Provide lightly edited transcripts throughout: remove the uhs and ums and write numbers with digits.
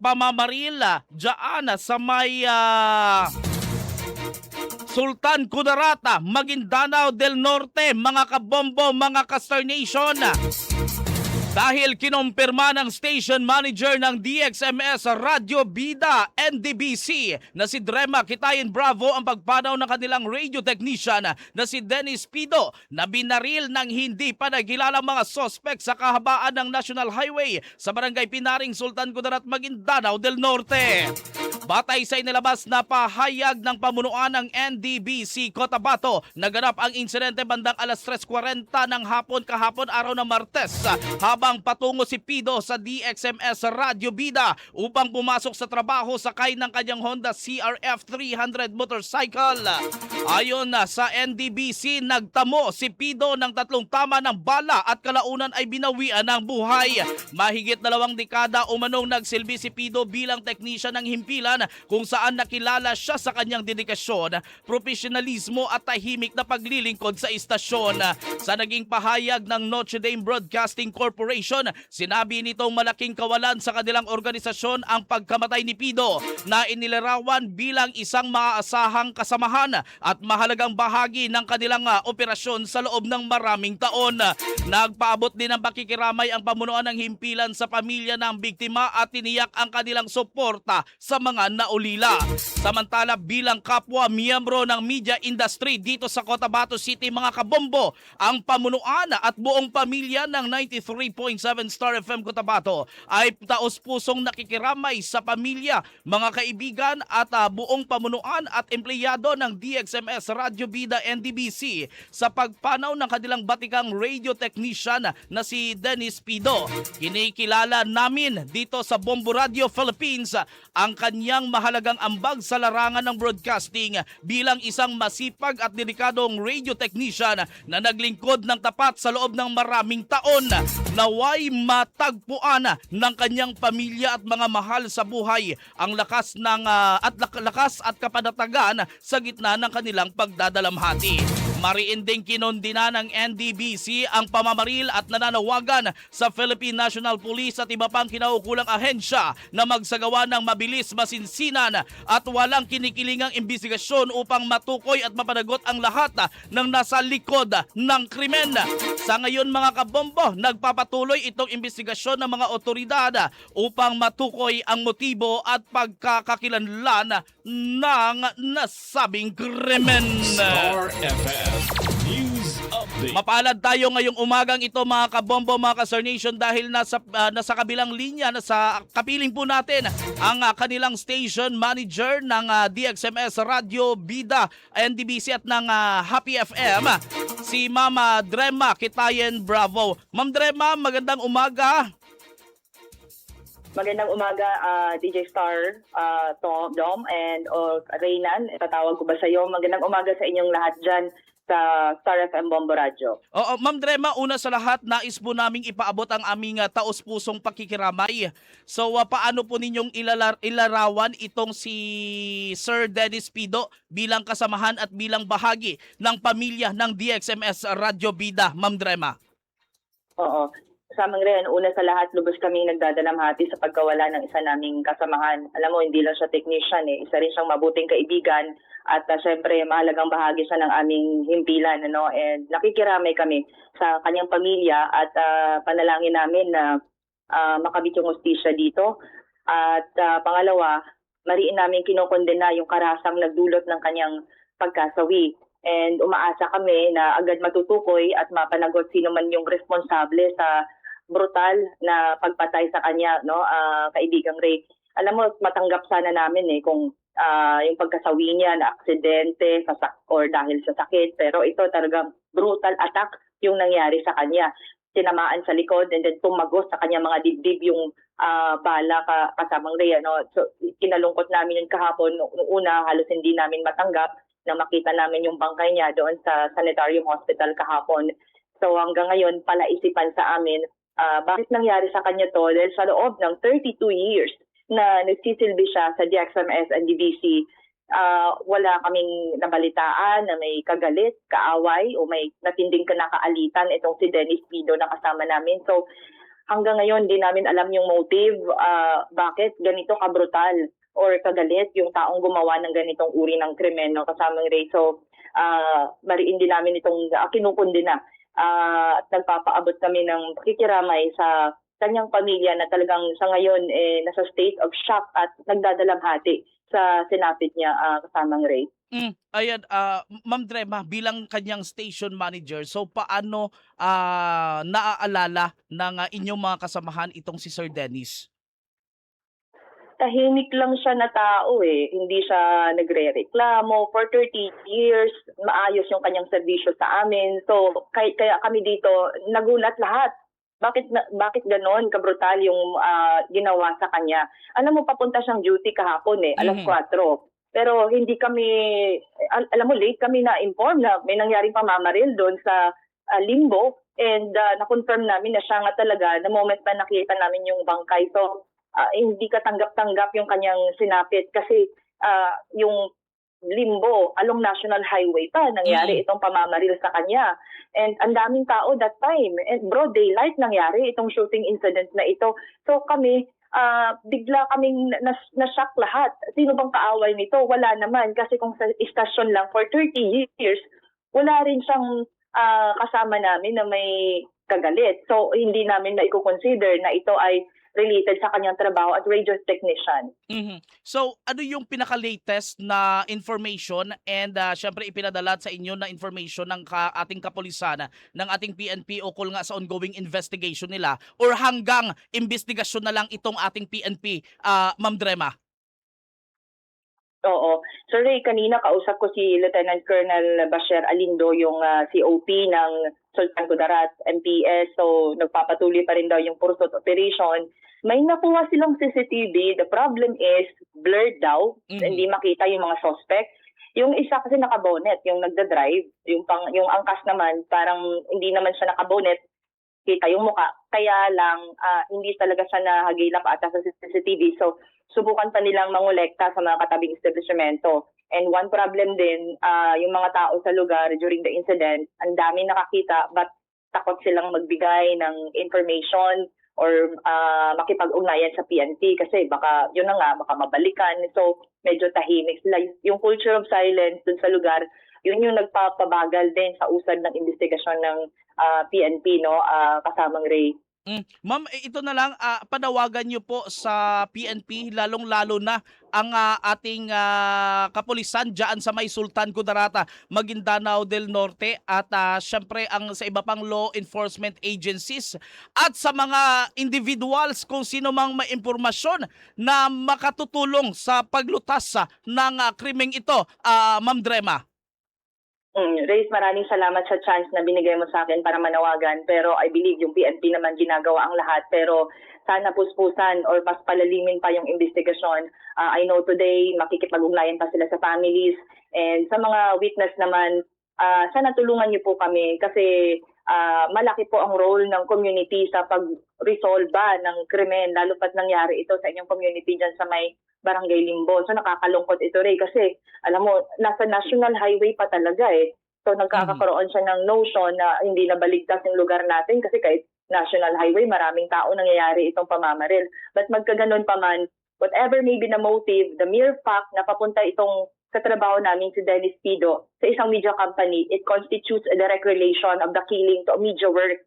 pamamaril dyan sa may Sultan Kudarata, Maguindanao del Norte, mga kabombo, mga ka-Star Nation. Dahil kinumpirma ng station manager ng DXMS Radyo Bida NDBC na si Drema Kitayen Bravo ang pagpanaw ng kanilang radio technician na si Dennis Pido na binaril ng hindi pa nagilalang mga sospek sa kahabaan ng National Highway sa Barangay Pinaring, Sultan Kudarat, Maguindanao del Norte. Batay sa inilabas na pahayag ng pamunuan ng NDBC Cotabato, naganap ang insidente bandang alas 3:40 ng hapon kahapon araw ng Martes habang patungo si Pido sa DXMS Radyo Bida upang pumasok sa trabaho sakay ng kanyang Honda CRF 300 motorcycle. Ayon sa NDBC, nagtamo si Pido ng 3 tama ng bala at kalaunan ay binawian ng buhay. Mahigit 2 dekada umanong nagsilbi si Pido bilang technician ng himpilan kung saan nakilala siya sa kanyang dedikasyon, profesionalismo at tahimik na paglilingkod sa istasyon. Sa naging pahayag ng Notre Dame Broadcasting Corporation, sinabi nitong malaking kawalan sa kanilang organisasyon ang pagkamatay ni Pido na inilarawan bilang isang maaasahang kasamahan at mahalagang bahagi ng kanilang operasyon sa loob ng maraming taon. Nagpaabot din ng pakikiramay ang pamunuan ng himpilan sa pamilya ng biktima at tiniyak ang kanilang suporta sa mga naulila. Samantala, bilang kapwa miyembro ng media industry dito sa Cotabato City, mga kabombo, ang pamunuan at buong pamilya ng 93.7 Star FM Cotabato ay taos-pusong nakikiramay sa pamilya, mga kaibigan at buong pamunuan at empleyado ng DXMS Radyo Bida NDBC sa pagpanaw ng kanilang batikang radio technician na si Dennis Pido. Kinikilala namin dito sa Bombo Radio Philippines ang kanyang mahalagang ambag sa larangan ng broadcasting bilang isang masipag at delikadong radio technician na naglingkod ng tapat sa loob ng maraming taon. Naway matagpuan ng kanyang pamilya at mga mahal sa buhay ang lakas at kapanatagan sa gitna ng kanilang pagdadalamhati. Mariin ding kinondina ng NDBC ang pamamaril at nananawagan sa Philippine National Police at iba pang kinaukulang ahensya na magsagawa ng mabilis, masinsinan at walang kinikilingang imbestigasyon upang matukoy at mapanagot ang lahat ng nasa likod ng krimen. Sa ngayon, mga kabombo, nagpapatuloy itong imbestigasyon ng mga otoridad upang matukoy ang motibo at pagkakakilanlan ng nasabing krimen. Star FM News Update. Mapalad tayo ngayong umagang ito, mga kabombo, mga ka-Star Nation, dahil nasa kabilang linya, nasa kapiling po natin ang kanilang station manager ng DXMS Radio Bida NDBC at ng Happy FM, si Mama Drema Kitayen Bravo. Ma'am Drema, magandang umaga. Magandang umaga, DJ Star, Dom, and Reynan. Tatawag ko ba sa iyo? Magandang umaga sa inyong lahat dyan sa Star FM Bombo Radio. Oo, Ma'am Drema, una sa lahat, nais po naming ipaabot ang aming taos-pusong pakikiramay. So, paano po ninyong ilarawan itong si Sir Dennis Pido bilang kasamahan at bilang bahagi ng pamilya ng DXMS Radio Bida, Ma'am Drema? Oo. Kasamang rin, una sa lahat, lubos kaming nagdadalamhati sa pagkawala ng isa naming kasamahan. Alam mo, hindi lang siya technician isa rin siyang mabuting kaibigan at syempre mahalagang bahagi siya ng aming himpilan. And nakikiramay kami sa kanyang pamilya at panalangin namin na makabit yung hustisya dito. At pangalawa, mariin namin kinokondena yung karasang nagdulot ng kanyang pagkasawi. And umaasa kami na agad matutukoy at mapanagot sino man yung responsable sa brutal na pagpatay sa kanya, kaibigang Ray. Alam mo, matanggap sana namin kung yung pagkasawi niya na aksidente or dahil sa sakit. Pero ito talagang brutal attack yung nangyari sa kanya. Tinamaan sa likod and then tumagos sa kanya mga dibdib yung bala kasamang Ray. So, kinalungkot namin yung kahapon. Noong una, halos hindi namin matanggap na makita namin yung bangkay niya doon sa Sanitarium Hospital kahapon. So hanggang ngayon, palaisipan sa amin, bakit nangyari sa kanya to? Dahil sa loob ng 32 years na nagsisilbi siya sa DXMS and DBC, wala kaming nabalitaan na may kagalit, kaaway, o may natinding kinakaalitan itong si Dennis Pido na kasama namin. So hanggang ngayon di namin alam yung motive, bakit ganito kabrutal or kagalit yung taong gumawa ng ganitong uri ng krimen, no, kasamang Ray. So, mariin din namin itong kinukundi na at nagpapaabot kami ng pakikiramay sa kanyang pamilya na talagang sa ngayon nasa state of shock at nagdadalamhati sa sinapit niya, kasamang Ray. Ayan, Ma'am Drema, bilang kanyang station manager, so paano naaalala ng inyong mga kasamahan itong si Sir Dennis? Tahimik lang siya na tao Hindi siya nagrereklamo. For 30 years, maayos yung kanyang serbisyo sa amin. So, kaya kami dito, nagulat lahat. Bakit ganon kabrutal yung ginawa sa kanya? Alam mo, papunta siyang duty kahapon alas 4. Pero hindi kami, alam mo, late kami na-inform na may nangyaring pamamaril doon sa Limbo. And na-confirm namin na siya nga talaga, the moment na nakita namin yung bangkay. So, hindi katanggap-tanggap yung kanyang sinapit kasi yung Limbo, along National Highway pa, nangyari itong pamamaril sa kanya. And ang daming tao that time. And broad daylight nangyari itong shooting incident na ito. So kami, bigla kaming na-shock lahat. Sino bang kaaway nito? Wala naman. Kasi kung sa istasyon lang for 30 years, wala rin siyang kasama namin na may kagalit. So hindi namin na i-consider na ito ay related sa kanyang trabaho at radio technician. So, ano yung pinaka-latest na information and syempre ipinadala sa inyo na information ng ating kapulisan, ng ating PNP ukol nga sa ongoing investigation nila or hanggang investigasyon na lang itong ating PNP, Ma'am Drema? Oo. So Ray, kanina kausap ko si Lieutenant Colonel Bashir Alindo, yung COP ng Sultan Kudarat, MPS. So nagpapatuloy pa rin daw yung pursuit operation. May nakuha silang CCTV. The problem is blurred daw. Hindi makita yung mga suspect. Yung isa kasi nakabonet, yung nagda-drive. Yung angkas naman, parang hindi naman siya nakabonet. Kita yung muka. Kaya lang, hindi talaga siya nahagilap ata sa CCTV. So, subukan pa nilang mangolekta sa mga katabing establishmento. And one problem din, yung mga tao sa lugar during the incident, ang dami nakakita but takot silang magbigay ng information or makipag-ugnayan sa PNP kasi baka, yun na nga, baka mabalikan. So, medyo tahimik sila. Yung culture of silence dun sa lugar, yun yung nagpapabagal din sa usad ng investigasyon ng PNP, no, kasamang Ray. Ma'am, ito na lang, panawagan niyo po sa PNP, lalong-lalo na ang ating kapulisan dyan sa may Sultan Kudarata, Maguindanao del Norte at syempre ang sa iba pang law enforcement agencies at sa mga individuals kung sino mang may impormasyon na makatutulong sa paglutas ng krimeng ito, Ma'am Drema. Reyes, maraming salamat sa chance na binigay mo sa akin para manawagan. Pero I believe yung PNP naman ginagawa ang lahat. Pero sana puspusan or mas palalimin pa yung investigasyon. I know today makikipag-ugnayan pa sila sa families. And sa mga witness naman, sana tulungan niyo po kami kasi malaki po ang role ng community sa pag-resolve ng krimen. Lalo pat nangyari ito sa inyong community dyan sa may Barangay Limbo. So nakakalungkot ito, Ray, kasi alam mo, nasa national highway pa talaga So nagkakaroon siya ng notion na hindi na baligtas yung lugar natin kasi kahit national highway, maraming tao nangyayari itong pamamaril. But magkaganon pa man, whatever may be the motive, the mere fact na papunta itong sa trabaho namin si Dennis Pido sa isang media company, it constitutes a direct relation of the killing to a media work.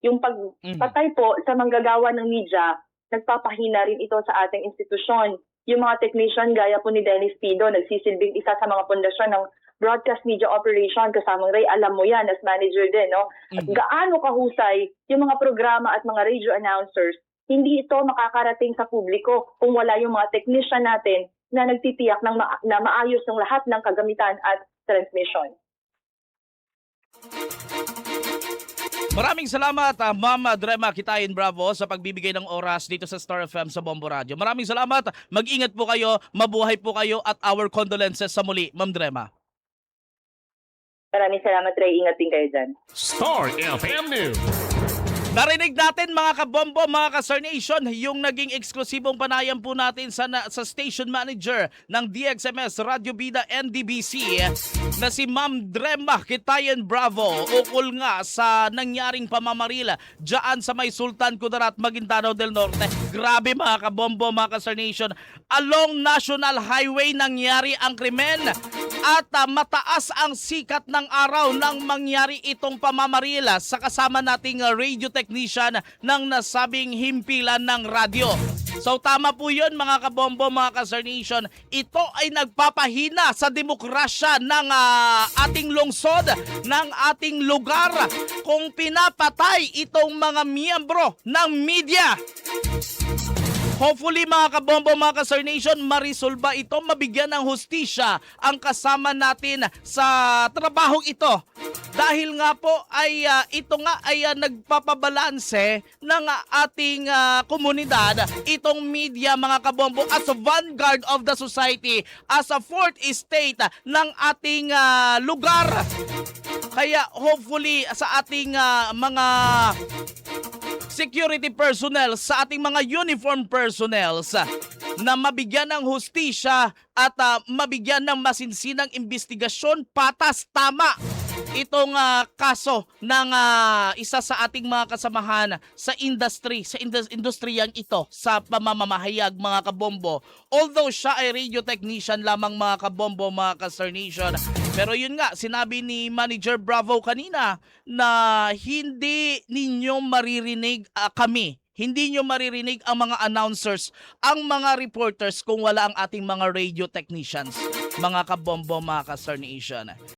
Yung pagpatay po sa manggagawa ng media, nagpapahina rin ito sa ating institusyon. Yung mga technician gaya po ni Dennis Pido, nagsisilbing isa sa mga pundasyon ng broadcast media operation, kasamang Ray, alam mo yan as manager din, no? At gaano kahusay yung mga programa at mga radio announcers, hindi ito makakarating sa publiko kung wala yung mga technician natin na nagtitiyak na maayos ng lahat ng kagamitan at transmission. Maraming salamat, Ma'am Drema Kitayin Bravo sa pagbibigay ng oras dito sa Star FM sa Bombo Radio. Maraming salamat. Mag-ingat po kayo, mabuhay po kayo at our condolences sa muli, Ma'am Drema. Maraming salamat, Ray. Ingat din kayo dyan. Star FM News. Narinig natin mga kabombo, mga ka-Star Nation, yung naging eksklusibong panayam po natin sa station manager ng DXMS Radio Bida NDBC na si Ma'am Drema Kitayan Bravo ukol nga sa nangyaring pamamaril dyan sa may Sultan Kudarat, Maguindanao del Norte. Grabe mga kabombo, mga ka-Star Nation, along National Highway nangyari ang krimen at mataas ang sikat ng araw nang mangyari itong pamamaril sa kasama nating radio technician ng nasabing himpilan ng radyo. So tama po yun mga kabombo, mga ka-Star Nation. Ito ay nagpapahina sa demokrasya ng ating lungsod, ng ating lugar kung pinapatay itong mga miyembro ng media. Hopefully mga kabombo, mga ka-Star Nation, marisolba ito, mabigyan ng hustisya ang kasama natin sa trabahong ito. Dahil nga po ay ito nga ay nagpapabalanse ng ating komunidad, itong media mga kabombo, as a vanguard of the society, as a fourth estate ng ating lugar. Kaya hopefully sa ating mga security personnel, sa ating mga uniform personnels na mabigyan ng hustisya at mabigyan ng masinsinang investigasyon, patas, tama itong kaso ng isa sa ating mga kasamahan sa industry, sa industriyang ito, sa pamamahayag mga kabombo. Although siya ay radio technician lamang mga kabombo, mga ka-Star Nation. Pero yun nga, sinabi ni Manager Bravo kanina na hindi ninyo maririnig kami. Hindi nyo maririnig ang mga announcers, ang mga reporters kung wala ang ating mga radio technicians, mga kabombo, mga ka-Star Nation.